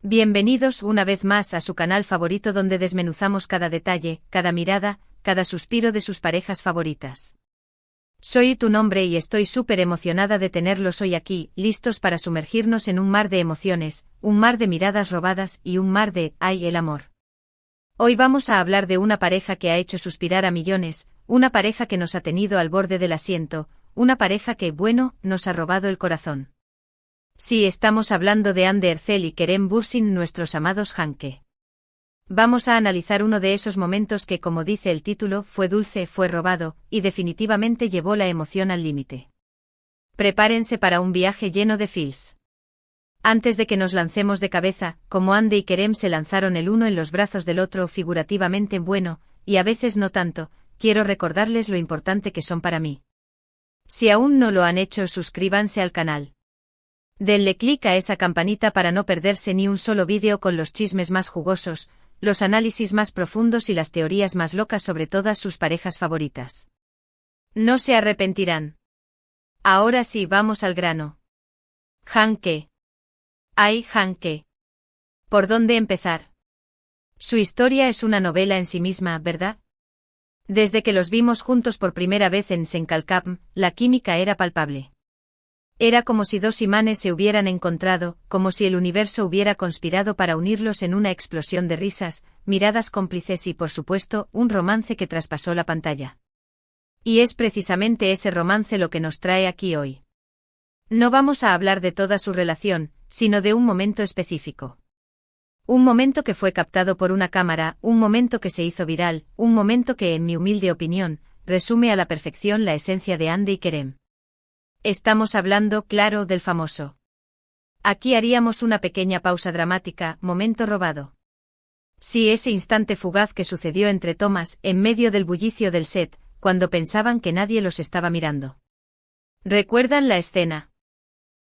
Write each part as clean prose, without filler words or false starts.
Bienvenidos una vez más a su canal favorito donde desmenuzamos cada detalle, cada mirada, cada suspiro de sus parejas favoritas. Soy tu nombre y estoy súper emocionada de tenerlos hoy aquí, listos para sumergirnos en un mar de emociones, un mar de miradas robadas y un mar de ¡ay, el amor! Hoy vamos a hablar de una pareja que ha hecho suspirar a millones, una pareja que nos ha tenido al borde del asiento, una pareja que, bueno, nos ha robado el corazón. Sí, estamos hablando de Hande Erçel y Kerem Bürsin, nuestros amados Hanke. Vamos a analizar uno de esos momentos que, como dice el título, fue dulce, fue robado, y definitivamente llevó la emoción al límite. Prepárense para un viaje lleno de feels. Antes de que nos lancemos de cabeza, como Hande y Kerem se lanzaron el uno en los brazos del otro figurativamente bueno, y a veces no tanto, quiero recordarles lo importante que son para mí. Si aún no lo han hecho, suscríbanse al canal. Denle clic a esa campanita para no perderse ni un solo vídeo con los chismes más jugosos, los análisis más profundos y las teorías más locas sobre todas sus parejas favoritas. No se arrepentirán. Ahora sí, vamos al grano. Hanke. Ay, Hanke. ¿Por dónde empezar? Su historia es una novela en sí misma, ¿verdad? Desde que los vimos juntos por primera vez en Senkalkam, la química era palpable. Era como si dos imanes se hubieran encontrado, como si el universo hubiera conspirado para unirlos en una explosión de risas, miradas cómplices y, por supuesto, un romance que traspasó la pantalla. Y es precisamente ese romance lo que nos trae aquí hoy. No vamos a hablar de toda su relación, sino de un momento específico. Un momento que fue captado por una cámara, un momento que se hizo viral, un momento que, en mi humilde opinión, resume a la perfección la esencia de Hande y Kerem. Estamos hablando, claro, del famoso. Aquí haríamos una pequeña pausa dramática, momento robado. Sí, ese instante fugaz que sucedió entre tomas, en medio del bullicio del set, cuando pensaban que nadie los estaba mirando. ¿Recuerdan la escena?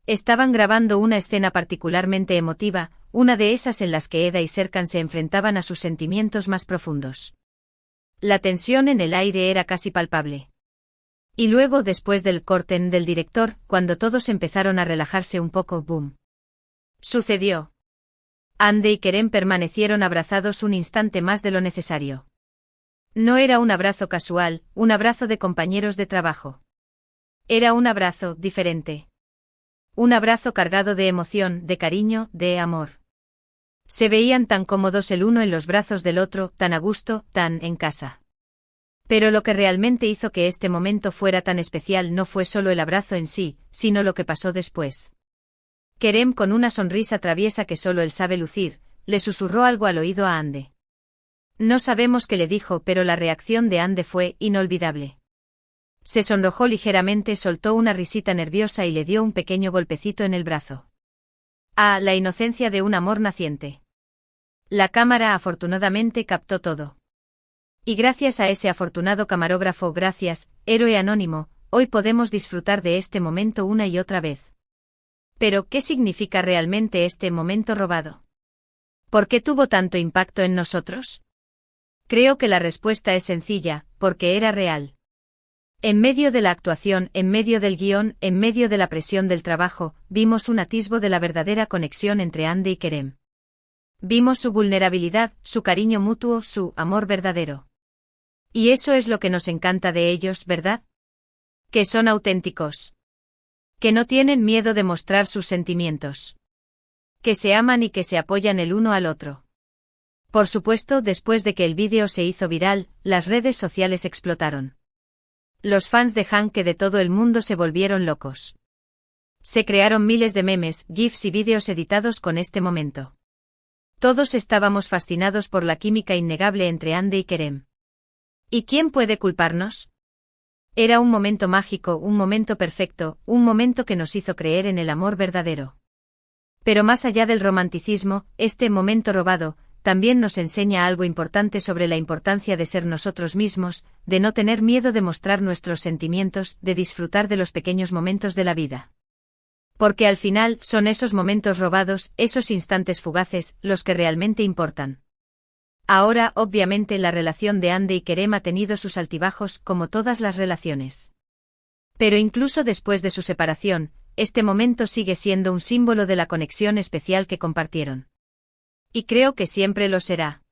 Estaban grabando una escena particularmente emotiva, una de esas en las que Eda y Serkan se enfrentaban a sus sentimientos más profundos. La tensión en el aire era casi palpable. Y luego, después del corte del director, cuando todos empezaron a relajarse un poco, ¡boom! Sucedió. Hande y Kerem permanecieron abrazados un instante más de lo necesario. No era un abrazo casual, un abrazo de compañeros de trabajo. Era un abrazo diferente. Un abrazo cargado de emoción, de cariño, de amor. Se veían tan cómodos el uno en los brazos del otro, tan a gusto, tan en casa. Pero lo que realmente hizo que este momento fuera tan especial no fue solo el abrazo en sí, sino lo que pasó después. Kerem, con una sonrisa traviesa que solo él sabe lucir, le susurró algo al oído a Hande. No sabemos qué le dijo, pero la reacción de Hande fue inolvidable. Se sonrojó ligeramente, soltó una risita nerviosa y le dio un pequeño golpecito en el brazo. Ah, la inocencia de un amor naciente. La cámara afortunadamente captó todo. Y gracias a ese afortunado camarógrafo, gracias, héroe anónimo, hoy podemos disfrutar de este momento una y otra vez. Pero, ¿qué significa realmente este momento robado? ¿Por qué tuvo tanto impacto en nosotros? Creo que la respuesta es sencilla, porque era real. En medio de la actuación, en medio del guión, en medio de la presión del trabajo, vimos un atisbo de la verdadera conexión entre Hande y Kerem. Vimos su vulnerabilidad, su cariño mutuo, su amor verdadero. Y eso es lo que nos encanta de ellos, ¿verdad? Que son auténticos. Que no tienen miedo de mostrar sus sentimientos. Que se aman y que se apoyan el uno al otro. Por supuesto, después de que el vídeo se hizo viral, las redes sociales explotaron. Los fans de Hanke de todo el mundo se volvieron locos. Se crearon miles de memes, gifs y vídeos editados con este momento. Todos estábamos fascinados por la química innegable entre Hande y Kerem. ¿Y quién puede culparnos? Era un momento mágico, un momento perfecto, un momento que nos hizo creer en el amor verdadero. Pero más allá del romanticismo, este momento robado, también nos enseña algo importante sobre la importancia de ser nosotros mismos, de no tener miedo de mostrar nuestros sentimientos, de disfrutar de los pequeños momentos de la vida. Porque al final, son esos momentos robados, esos instantes fugaces, los que realmente importan. Ahora, obviamente, la relación de Hande y Kerem ha tenido sus altibajos, como todas las relaciones. Pero incluso después de su separación, este momento sigue siendo un símbolo de la conexión especial que compartieron. Y creo que siempre lo será.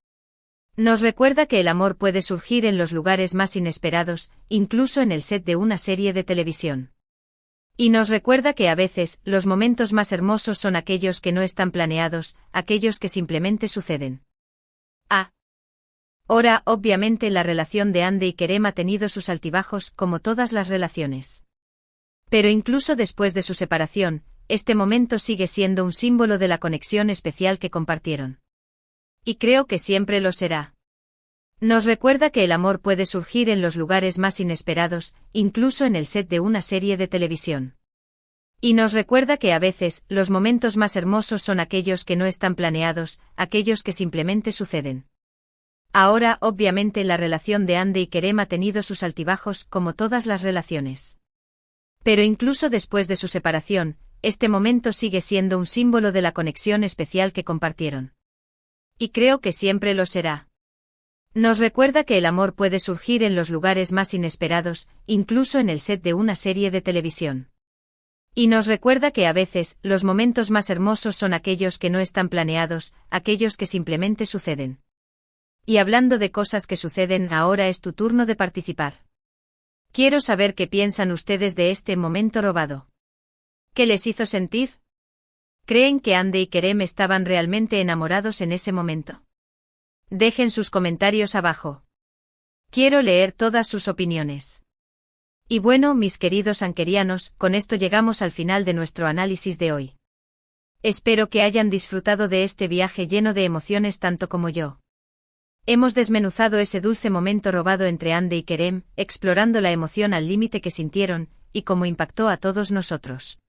Nos recuerda que el amor puede surgir en los lugares más inesperados, incluso en el set de una serie de televisión. Y nos recuerda que a veces, los momentos más hermosos son aquellos que no están planeados, aquellos que simplemente suceden. Ahora, obviamente la relación de Andy y Kerem ha tenido sus altibajos, como todas las relaciones. Pero incluso después de su separación, este momento sigue siendo un símbolo de la conexión especial que compartieron. Y creo que siempre lo será. Nos recuerda que el amor puede surgir en los lugares más inesperados, incluso en el set de una serie de televisión. Y nos recuerda que a veces, los momentos más hermosos son aquellos que no están planeados, aquellos que simplemente suceden. Ahora, obviamente la relación de Andy y Kerem ha tenido sus altibajos, como todas las relaciones. Pero incluso después de su separación, este momento sigue siendo un símbolo de la conexión especial que compartieron. Y creo que siempre lo será. Nos recuerda que el amor puede surgir en los lugares más inesperados, incluso en el set de una serie de televisión. Y nos recuerda que a veces, los momentos más hermosos son aquellos que no están planeados, aquellos que simplemente suceden. Y hablando de cosas que suceden, ahora es tu turno de participar. Quiero saber qué piensan ustedes de este momento robado. ¿Qué les hizo sentir? ¿Creen que Andy y Kerem estaban realmente enamorados en ese momento? Dejen sus comentarios abajo. Quiero leer todas sus opiniones. Y bueno, mis queridos ankerianos, con esto llegamos al final de nuestro análisis de hoy. Espero que hayan disfrutado de este viaje lleno de emociones tanto como yo. Hemos desmenuzado ese dulce momento robado entre Andy y Kerem, explorando la emoción al límite que sintieron, y cómo impactó a todos nosotros.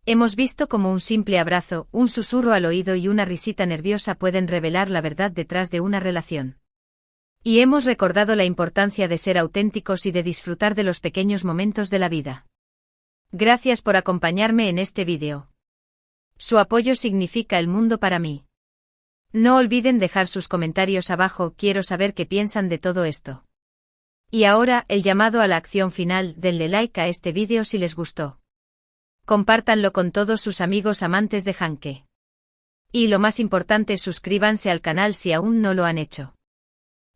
Hemos visto cómo un simple abrazo, un susurro al oído y una risita nerviosa pueden revelar la verdad detrás de una relación. Y hemos recordado la importancia de ser auténticos y de disfrutar de los pequeños momentos de la vida. Gracias por acompañarme en este vídeo. Su apoyo significa el mundo para mí. No olviden dejar sus comentarios abajo, quiero saber qué piensan de todo esto. Y ahora, el llamado a la acción final, denle like a este vídeo si les gustó. Compártanlo con todos sus amigos amantes de Hanke. Y lo más importante, suscríbanse al canal si aún no lo han hecho.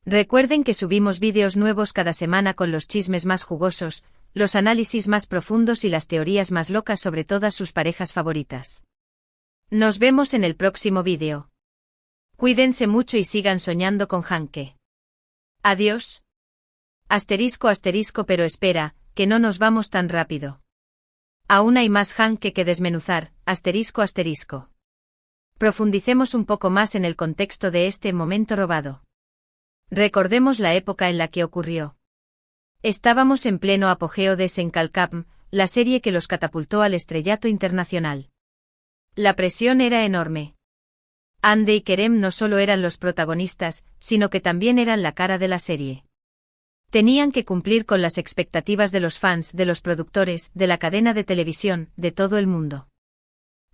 Recuerden que subimos vídeos nuevos cada semana con los chismes más jugosos, los análisis más profundos y las teorías más locas sobre todas sus parejas favoritas. Nos vemos en el próximo vídeo. Cuídense mucho y sigan soñando con Hanke. Adiós. Asterisco asterisco, pero espera, que no nos vamos tan rápido. Aún hay más Hanke que desmenuzar, asterisco asterisco. Profundicemos un poco más en el contexto de este momento robado. Recordemos la época en la que ocurrió. Estábamos en pleno apogeo de Senkalkam, la serie que los catapultó al estrellato internacional. La presión era enorme. Andy y Kerem no solo eran los protagonistas, sino que también eran la cara de la serie. Tenían que cumplir con las expectativas de los fans, de los productores, de la cadena de televisión, de todo el mundo.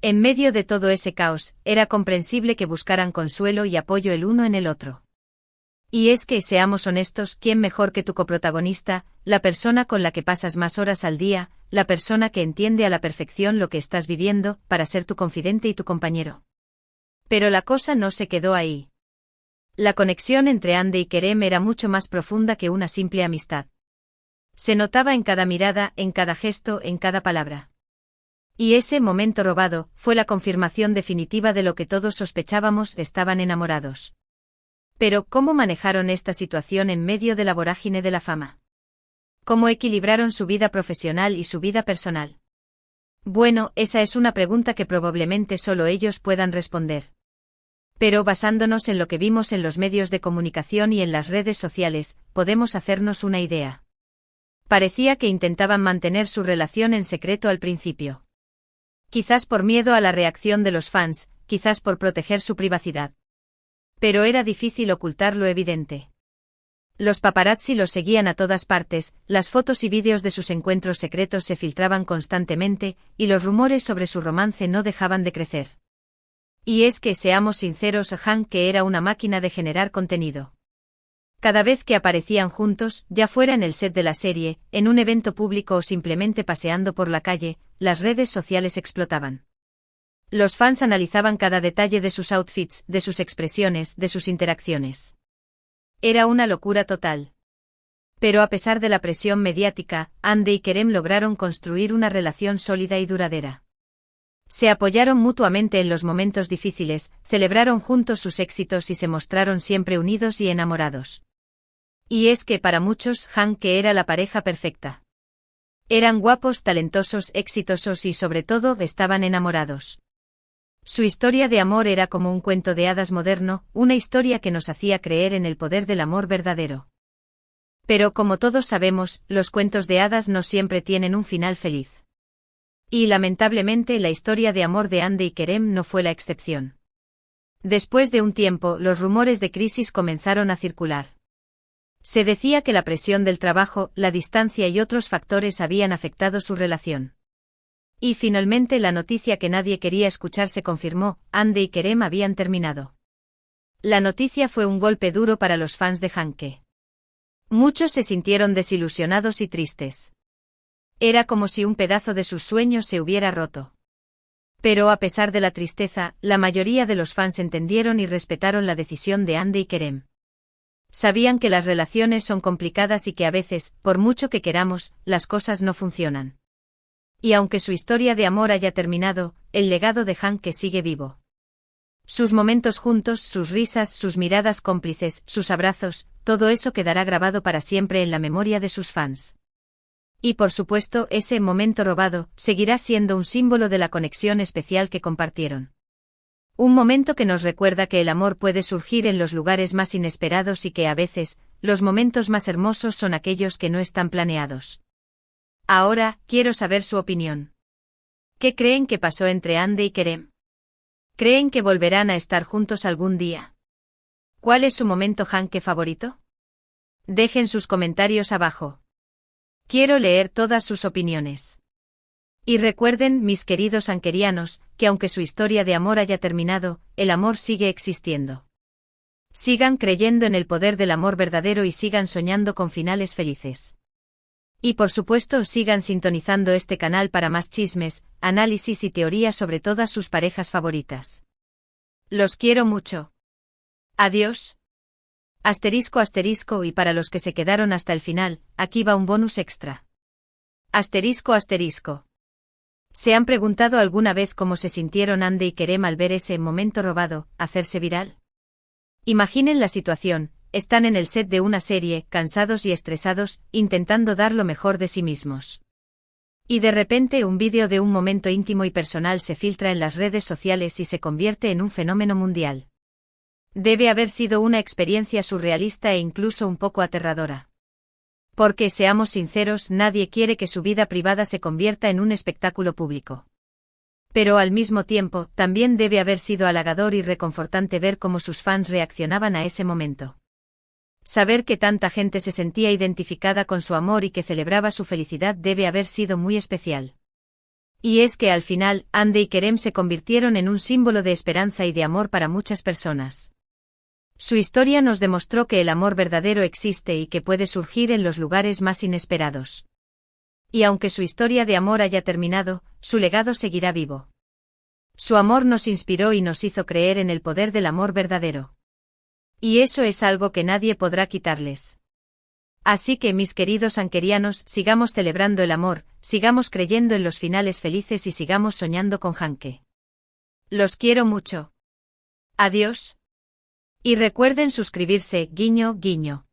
En medio de todo ese caos, era comprensible que buscaran consuelo y apoyo el uno en el otro. Y es que, seamos honestos, ¿quién mejor que tu coprotagonista, la persona con la que pasas más horas al día, la persona que entiende a la perfección lo que estás viviendo, para ser tu confidente y tu compañero? Pero la cosa no se quedó ahí. La conexión entre Andy y Kerem era mucho más profunda que una simple amistad. Se notaba en cada mirada, en cada gesto, en cada palabra. Y ese momento robado fue la confirmación definitiva de lo que todos sospechábamos, estaban enamorados. Pero, ¿cómo manejaron esta situación en medio de la vorágine de la fama? ¿Cómo equilibraron su vida profesional y su vida personal? Bueno, esa es una pregunta que probablemente solo ellos puedan responder. Pero basándonos en lo que vimos en los medios de comunicación y en las redes sociales, podemos hacernos una idea. Parecía que intentaban mantener su relación en secreto al principio. Quizás por miedo a la reacción de los fans, quizás por proteger su privacidad. Pero era difícil ocultar lo evidente. Los paparazzi los seguían a todas partes, las fotos y vídeos de sus encuentros secretos se filtraban constantemente, y los rumores sobre su romance no dejaban de crecer. Y es que, seamos sinceros, Hanke era una máquina de generar contenido. Cada vez que aparecían juntos, ya fuera en el set de la serie, en un evento público o simplemente paseando por la calle, las redes sociales explotaban. Los fans analizaban cada detalle de sus outfits, de sus expresiones, de sus interacciones. Era una locura total. Pero a pesar de la presión mediática, Hande y Kerem lograron construir una relación sólida y duradera. Se apoyaron mutuamente en los momentos difíciles, celebraron juntos sus éxitos y se mostraron siempre unidos y enamorados. Y es que para muchos, Hanke era la pareja perfecta. Eran guapos, talentosos, exitosos y sobre todo estaban enamorados. Su historia de amor era como un cuento de hadas moderno, una historia que nos hacía creer en el poder del amor verdadero. Pero como todos sabemos, los cuentos de hadas no siempre tienen un final feliz. Y lamentablemente la historia de amor de Hande y Kerem no fue la excepción. Después de un tiempo, los rumores de crisis comenzaron a circular. Se decía que la presión del trabajo, la distancia y otros factores habían afectado su relación. Y finalmente la noticia que nadie quería escuchar se confirmó: Hande y Kerem habían terminado. La noticia fue un golpe duro para los fans de Hanke. Muchos se sintieron desilusionados y tristes. Era como si un pedazo de sus sueños se hubiera roto. Pero a pesar de la tristeza, la mayoría de los fans entendieron y respetaron la decisión de Hande y Kerem. Sabían que las relaciones son complicadas y que a veces, por mucho que queramos, las cosas no funcionan. Y aunque su historia de amor haya terminado, el legado de Hanke sigue vivo. Sus momentos juntos, sus risas, sus miradas cómplices, sus abrazos, todo eso quedará grabado para siempre en la memoria de sus fans. Y por supuesto, ese momento robado seguirá siendo un símbolo de la conexión especial que compartieron. Un momento que nos recuerda que el amor puede surgir en los lugares más inesperados y que a veces, los momentos más hermosos son aquellos que no están planeados. Ahora, quiero saber su opinión. ¿Qué creen que pasó entre Hande y Kerem? ¿Creen que volverán a estar juntos algún día? ¿Cuál es su momento Hanke favorito? Dejen sus comentarios abajo. Quiero leer todas sus opiniones. Y recuerden, mis queridos hankerianos, que aunque su historia de amor haya terminado, el amor sigue existiendo. Sigan creyendo en el poder del amor verdadero y sigan soñando con finales felices. Y por supuesto, sigan sintonizando este canal para más chismes, análisis y teorías sobre todas sus parejas favoritas. Los quiero mucho. Adiós. Asterisco asterisco, y para los que se quedaron hasta el final, aquí va un bonus extra. Asterisco asterisco. ¿Se han preguntado alguna vez cómo se sintieron Hande y Kerem al ver ese momento robado hacerse viral? Imaginen la situación: están en el set de una serie, cansados y estresados, intentando dar lo mejor de sí mismos. Y de repente un vídeo de un momento íntimo y personal se filtra en las redes sociales y se convierte en un fenómeno mundial. Debe haber sido una experiencia surrealista e incluso un poco aterradora. Porque, seamos sinceros, nadie quiere que su vida privada se convierta en un espectáculo público. Pero al mismo tiempo, también debe haber sido halagador y reconfortante ver cómo sus fans reaccionaban a ese momento. Saber que tanta gente se sentía identificada con su amor y que celebraba su felicidad debe haber sido muy especial. Y es que al final, Hande y Kerem se convirtieron en un símbolo de esperanza y de amor para muchas personas. Su historia nos demostró que el amor verdadero existe y que puede surgir en los lugares más inesperados. Y aunque su historia de amor haya terminado, su legado seguirá vivo. Su amor nos inspiró y nos hizo creer en el poder del amor verdadero. Y eso es algo que nadie podrá quitarles. Así que, mis queridos hankerianos, sigamos celebrando el amor, sigamos creyendo en los finales felices y sigamos soñando con Hanke. Los quiero mucho. Adiós. Y recuerden suscribirse, guiño, guiño.